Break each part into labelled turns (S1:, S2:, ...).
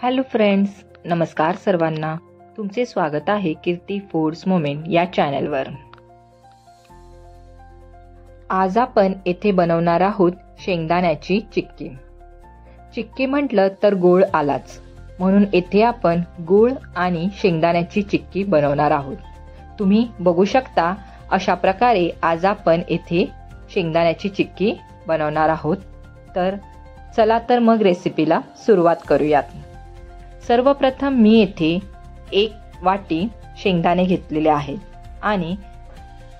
S1: Hello friends, नमस्कार सर्वांना. तुमचे स्वागत आहे कीर्ती फूड्स मोमेंट या चॅनलवर. आज आपण येथे बनवणार आहोत शेंगदाण्याची चिक्की. चिक्की म्हटलं तर गोळ आलाच, म्हणून येथे आपण गूळ आणि शेंगदाण्याची चिक्की बनवणार आहोत. तुम्ही बघू शकता अशा प्रकारे आज आपण येथे शेंगदाण्याची चिक्की बनवणार आहोत. तर चला तर मग रेसिपीला सुरुवात करूयात. सर्वप्रथम मी येथे 1 वाटी शेंगदाणे घेतलेले आहेत आणि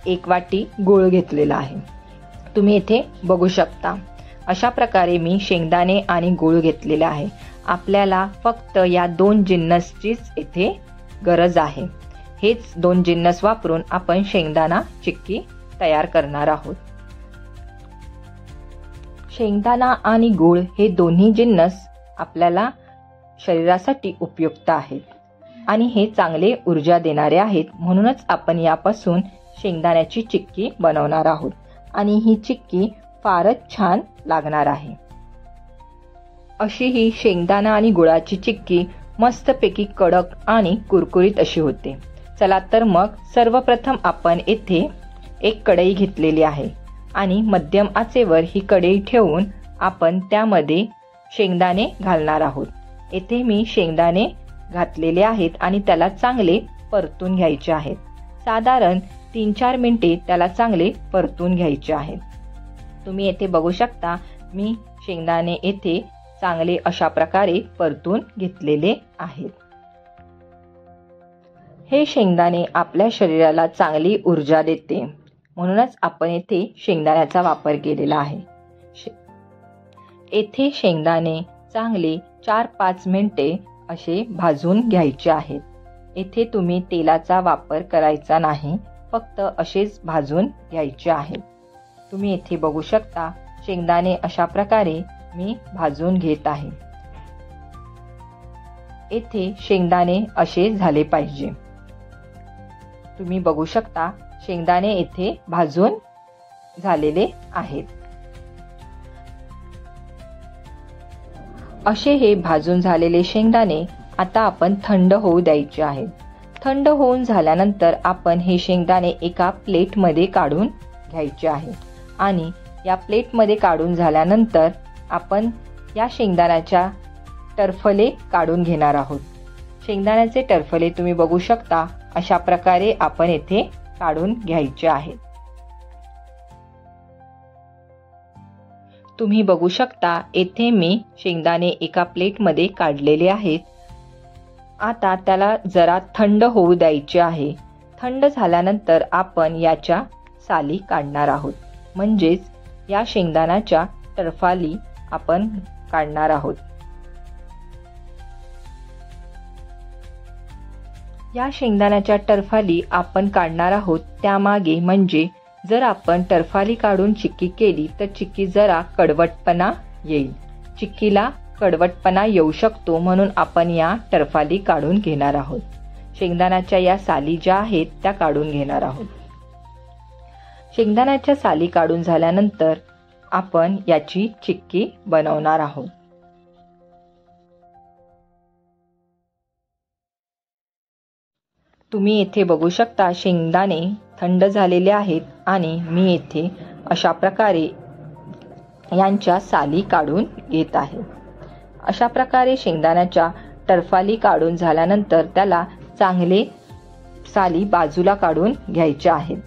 S1: 1 वाटी गूळ घेतलेला आहे. तुम्ही येथे बघू शकता अशा प्रकारे मी शेंगदाणे आणि गूळ घेतलेले आहे. आपल्याला फक्त या 2 जिन्नसचीच येथे गरज आहे. हेच 2 जिन्नस वापरून आपण शेंगदाणा चिक्की तयार करणार आहोत. शेंगदाणा आणि गूळ हे दोन्ही जिन्नस आपल्याला शरीरासाठी उपयुक्त आहेत आणि हे चांगले ऊर्जा देणारे आहेत. म्हणूनच आपण यापासून शेंगदाण्याची चिक्की बनवणार आहोत आणि ही चिक्की फारच छान लागणार आहे. अशी ही शेंगदाणा आणि गुळाची चिक्की मस्तपैकी कडक आणि कुरकुरीत अशी होते. चला तर मग सर्वप्रथम आपण येथे 1 कढई घेतलेली आहे आणि मध्यम आचेवर ही कढई ठेवून आपण त्यामध्ये शेंगदाणे घालणार आहोत. येथे मी शेंगदाणे घातलेले आहेत आणि त्याला चांगले परतून घ्यायचे आहेत. साधारण 3-4 मिनिटे त्याला चांगले परतून घ्यायचे आहेत. तुम्ही येथे बघू शकता मी शेंगदाणे येथे चांगले अशा प्रकारे परतून घेतलेले आहेत. हे शेंगदाणे आपल्या शरीराला चांगली ऊर्जा देते, म्हणूनच आपण येथे शेंगदाण्याचा वापर केलेला आहे. येथे शेंगदाणे चांगले 4-5 मिनिटे असे भाजून घ्यायचे आहेत. येथे तुम्ही तेलाचा वापर करायचा नाही, फक्त असेच भाजून घ्यायचे आहेत. तुम्ही येथे बघू शकता शेंगदाणे अशा प्रकारे मी भाजून घेत आहे. येथे शेंगदाणे असे झाले पाहिजे. तुम्ही बघू शकता शेंगदाणे येथे भाजून झालेले आहेत. असे हे भाजून झालेले शेंगदाणे आता आपण थंड होऊ द्यायचे आहेत. थंड होऊन झाल्यानंतर आपण हे शेंगदाणे एका प्लेटमध्ये काढून घ्यायचे आहे आणि या प्लेटमध्ये काढून झाल्यानंतर आपण या शेंगदाण्याच्या टरफले काढून घेणार आहोत. शेंगदाण्याचे टरफले तुम्ही बघू शकता अशा प्रकारे आपण येथे काढून घ्यायचे आहेत. तुम्ही बघू शकता येथे मी शेंगदाणे एका प्लेटमध्ये काढलेले आहेत. आता त्याला जरा थंड होऊ द्यायचे आहे. थंड झाल्यानंतर आपण याच्या साली काढणार आहोत, म्हणजेच या शेंगदाण्याच्या टरफाली आपण काढणार आहोत. या शेंगदाण्याच्या टरफाली आपण काढणार आहोत त्यामागे म्हणजे जर आपण टरफाली काढून चिक्की केली तर चिक्की जरा कडवटपणा येईल. चिक्कीला कडवटपणा येऊ शकतो, म्हणून आपण या टरफाली काढून घेणार आहोत. शेंगदाण्याच्या या साली ज्या आहेत त्या काढून घेणार आहोत. शेंगदाण्याच्या साली काढून झाल्यानंतर आपण याची चिक्की बनवणार आहोत. तुम्ही येथे बघू शकता शेंगदाणे थंड झालेले आहेत आणि मी येथे अशा प्रकारे यांच्या साली काढून घेत आहे. अशा प्रकारे शेंगदाण्याच्या टरफाली काढून झाल्यानंतर त्याला चांगले साली बाजूला काढून घ्यायचे आहेत.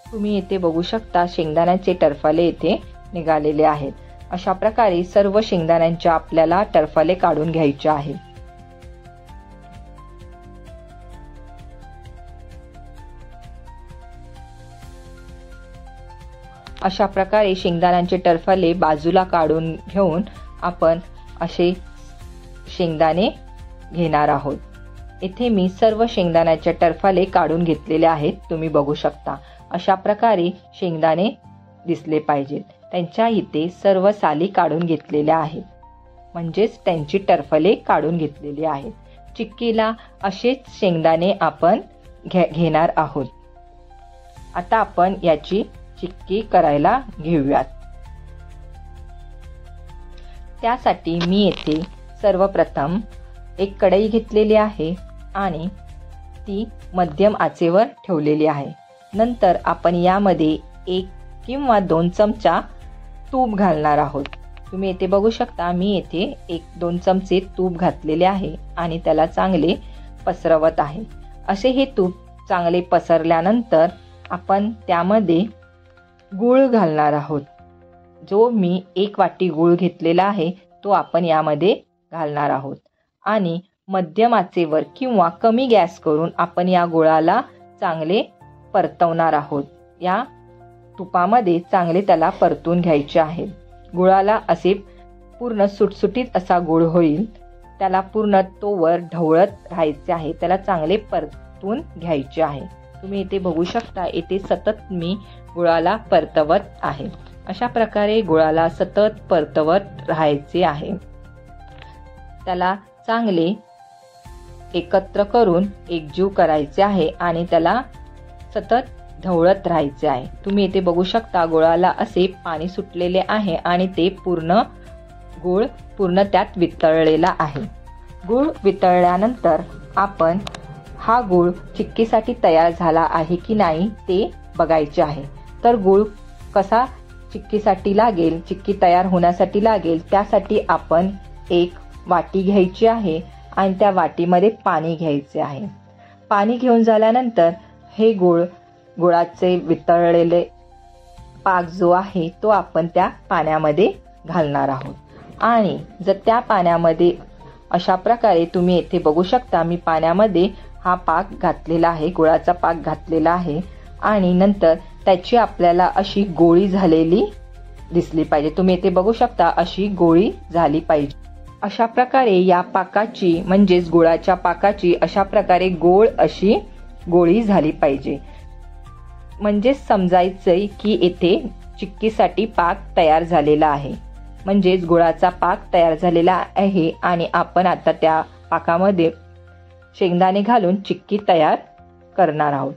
S1: तुम्ही येथे बघू शकता शेंगदाण्याचे टरफले येथे निघालेले आहेत. अशा प्रकारे सर्व शेंगदाण्यांच्या आपल्याला टरफले काढून घ्यायचे आहेत. अशा प्रकारे शेंगदाण्यांचे टरफले बाजूला काढून घेऊन आपण असे शेंगदाणे घेणार आहोत. येथे मी सर्व शेंगदाण्याचे टरफले काढून घेतलेले आहेत. तुम्ही बघू शकता अशा प्रकारे शेंगदाणे दिसले पाहिजेत. त्यांच्या इथे सर्व साली काढून घेतलेल्या आहेत, म्हणजेच त्यांची टरफले काढून घेतलेली आहेत. चिक्कीला असेच शेंगदाणे आपण घेणार आहोत. आता आपण याची चिक्की करायला घेऊयात. त्यासाठी मी येथे सर्वप्रथम एक कढई घेतलेली आहे आणि ती मध्यम आचेवर ठेवलेली आहे. नंतर आपण यामध्ये 1 किंवा 2 चमचा तूप घालणार आहोत. तुम्ही येथे बघू शकता मी येथे 1-2 चमचे तूप घातलेले आहे आणि त्याला चांगले पसरवत आहे. असे हे तूप चांगले पसरल्यानंतर आपण त्यामध्ये गूळ घालणार आहोत. जो मी 1 वाटी गूळ घेतलेला आहे तो आपण यामध्ये घालणार आहोत आणि मध्यम आचेवर किंवा कमी गॅस करून आपण या गुळाला चांगले परतवणार आहोत. या तुपामध्ये चांगले त्याला परतून घ्यायचे आहे. गुळाला असे पूर्ण सुटसुटीत असा गुळ होईल त्याला पूर्ण तोवर ढवळत राहायचे आहे. त्याला चांगले परतून घ्यायचे आहे. तुम्ही इथे बघू शकता इथे सतत मी गुळाला परतवत आहे. अशा प्रकारे गुळाला सतत परतवत राहायचे आहे. त्याला चांगले एकत्र करून एकजीव करायचे आहे आणि त्याला सतत ढवळत राहायचे आहे. तुम्ही इथे बघू शकता गुळाला असे पाणी सुटलेले आहे आणि ते गुळ पूर्ण त्यात वितळलेला आहे. गुळ वितळल्यानंतर आपण हा गुळ चिक्कीसाठी तयार झाला आहे की नाही ते बघायचे आहे. तर गुळ कसा चिक्कीसाठी लागेल, चिक्की तयार होण्यासाठी लागेल त्यासाठी आपण एक वाटी घ्यायची आहे आणि त्या वाटीमध्ये पाणी घ्यायचे आहे. पाणी घेऊन झाल्यानंतर हे गुळाचे वितळलेले पाक जो आहे तो आपण त्या पाण्यामध्ये घालणार आहोत. आणि जर त्या पाण्यामध्ये अशा प्रकारे तुम्ही येथे बघू शकता मी पाण्यामध्ये हा पाक घातलेला आहे, गुळाचा पाक घातलेला आहे आणि नंतर त्याची आपल्याला अशी गोळी झालेली दिसली पाहिजे. तुम्ही येथे बघू शकता अशी गोळी झाली पाहिजे. अशा प्रकारे या पाकाची म्हणजेच गुळाच्या पाकाची अशा प्रकारे गोळ अशी गोळी झाली पाहिजे. म्हणजेच समजायचंय की येथे चिक्कीसाठी पाक तयार झालेला आहे. म्हणजेच गुळाचा पाक तयार झालेला आहे आणि आपण आता त्या पाकामध्ये शेंगदाणे घालून चिक्की तयार करणार आहोत.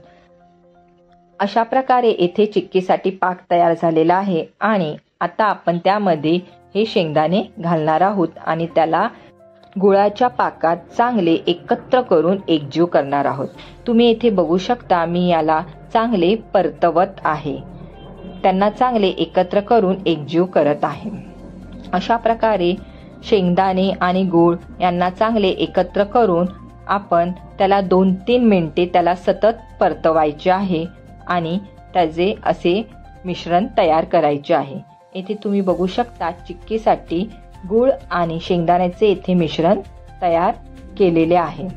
S1: अशा प्रकारे येथे चिक्कीसाठी पाक तयार झालेला आहे आणि आता आपण त्यामध्ये हे शेंगदाणे घालणार आहोत आणि त्याला गुळाच्या पाकात चांगले एकत्र करून एकजीव करणार आहोत. तुम्ही येथे बघू शकता मी याला चांगले परतवत आहे. त्यांना चांगले एकत्र करून एकजीव करत आहे. अशा प्रकारे शेंगदाणे आणि गूळ यांना चांगले एकत्र करून आपण त्याला 2-3 मिनिटे त्याला सतत परतवायचे आहे आणि त्याचे असे मिश्रण तयार करायचे आहे. येथे तुम्ही बघू शकता चिक्कीसाठी गूळ आणि शेंगदाण्याचे येथे मिश्रण तयार केलेले आहे.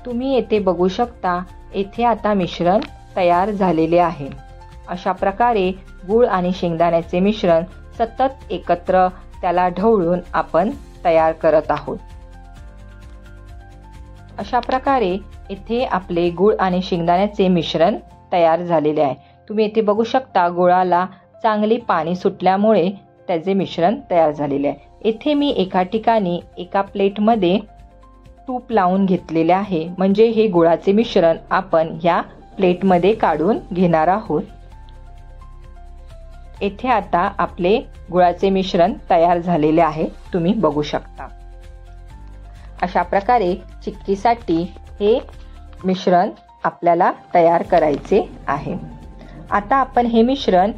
S1: तुम्ही येथे बघू शकता येथे आता मिश्रण तयार झालेले आहे. अशा प्रकारे गूळ आणि शेंगदाण्याचे मिश्रण सतत एकत्र त्याला ढवळून आपण तयार करत आहोत. अशा प्रकारे इथे आपले गूळ आणि शेंगदाण्याचे मिश्रण तयार झालेले आहे. तुम्ही येथे बघू शकता गुळाला चांगले पाणी सुटल्यामुळे त्याचे मिश्रण तयार झालेले आहे. येथे मी एका ठिकाणी एका प्लेटमध्ये तूप लावून घेतलेले आहे. म्हणजे हे गुळाचे मिश्रण आपण या प्लेटमध्ये काढून घेणार आहोत. येथे आता आपले गुळाचे मिश्रण तयार झालेले आहे. तुम्ही बघू शकता अशा प्रकारे चिक्कीसाठी हे मिश्रण आपल्याला तयार करायचे आहे. आता आपण हे मिश्रण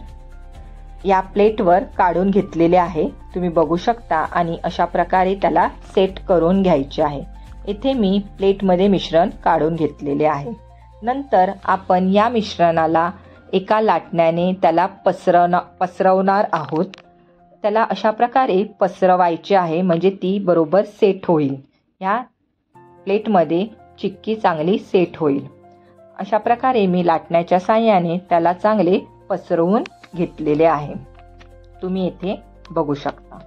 S1: या प्लेटवर काढून घेतलेले आहे. तुम्ही बघू शकता आणि अशा प्रकारे त्याला सेट करून घ्यायचे आहे. इथे मी प्लेटमध्ये मिश्रण काढून घेतलेले आहे. नंतर आपण या मिश्रणाला एका लाटण्याने त्याला पसरवणार आहोत. त्याला अशा प्रकारे पसरवायचे आहे म्हणजे ती बरोबर सेट होईल. या प्लेटमध्ये चिक्की चांगली सेट होईल. अशा प्रकारे मी लाटण्याच्या साहाय्याने त्याला चांगले पसरवून घेतलेले आहे. तुम्ही येथे बघू शकता.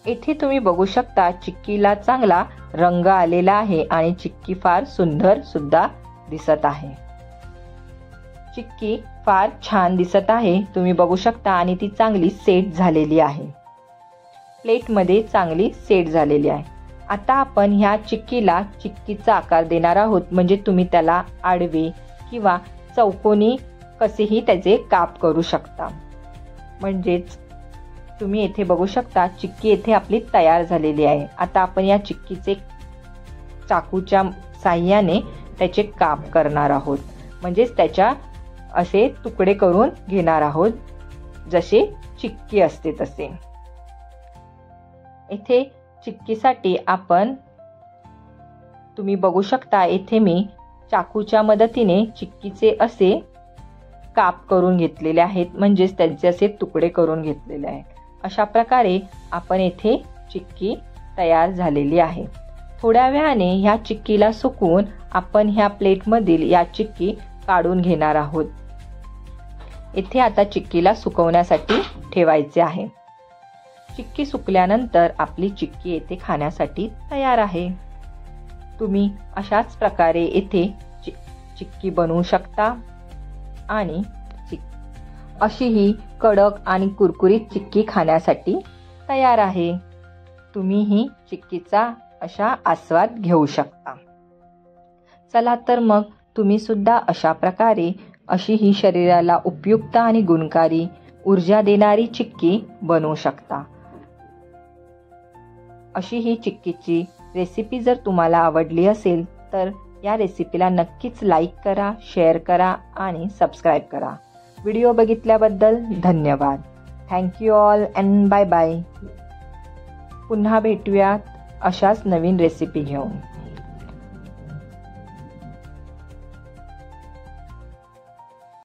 S1: येथे तुम्ही बघू शकता चिक्कीला चांगला रंग आलेला आहे आणि चिक्की फार सुंदर सुद्धा दिसत आहे. चिक्की फार छान दिसत आहे. तुम्ही बघू शकता आणि ती चांगली सेट झालेली आहे. प्लेटमध्ये चांगली सेट झालेली आहे. आता आपण ह्या चिक्कीला चिक्कीचा आकार देणार आहोत. म्हणजे तुम्ही त्याला आडवे किंवा चौकोनी कसेही त्याचे काप करू शकता. म्हणजेच तुम्ही येथे बघू शकता चिक्की येथे आपली तयार झालेली आहे. आता आपण या चिक्कीचे चाकूच्या साहाय्याने त्याचे काप करणार आहोत. म्हणजेच त्याच्या असे तुकडे करून घेणार आहोत जसे चिक्की असते तसे. इथे चिक्कीसाठी आपण तुम्ही बघू शकता येथे मी चाकूच्या मदतीने चिक्कीचे असे काप करून घेतलेले आहेत. म्हणजेच त्यांचे असे तुकडे करून घेतलेले आहेत. अशा प्रकारे आपण येथे चिक्की तयार झालेली आहे. थोड्या वेळाने ह्या चिक्कीला सुकवून आपण ह्या प्लेटमधील या चिक्की काढून घेणार आहोत. इथे आता चिक्कीला सुकवण्यासाठी ठेवायचे आहे. चिक्की सुकल्यानंतर आपली चिक्की येथे खाण्यासाठी तयार आहे. तुम्ही अशाच प्रकारे येथे चिक्की बनवू शकता आणि अशी ही कडक आणि कुरकुरीत चिक्की खाण्यासाठी तयार आहे. तुम्ही ही चिक्कीचा अशा आस्वाद घेऊ शकता. चला तर मग तुम्ही सुद्धा अशा प्रकारे अशी ही शरीराला उपयुक्त आणि गुणकारी ऊर्जा देणारी चिक्की बनवू शकता. अशी ही चिक्कीची रेसिपी जर तुम्हाला आवडली असेल तर या रेसिपीला नक्कीच लाईक करा, शेअर करा आणि सबस्क्राईब करा. व्हिडिओ बघितल्याबद्दल धन्यवाद. Thank you all and bye bye. पुन्हा भेटूयात अशाच नवीन रेसिपी घेऊन.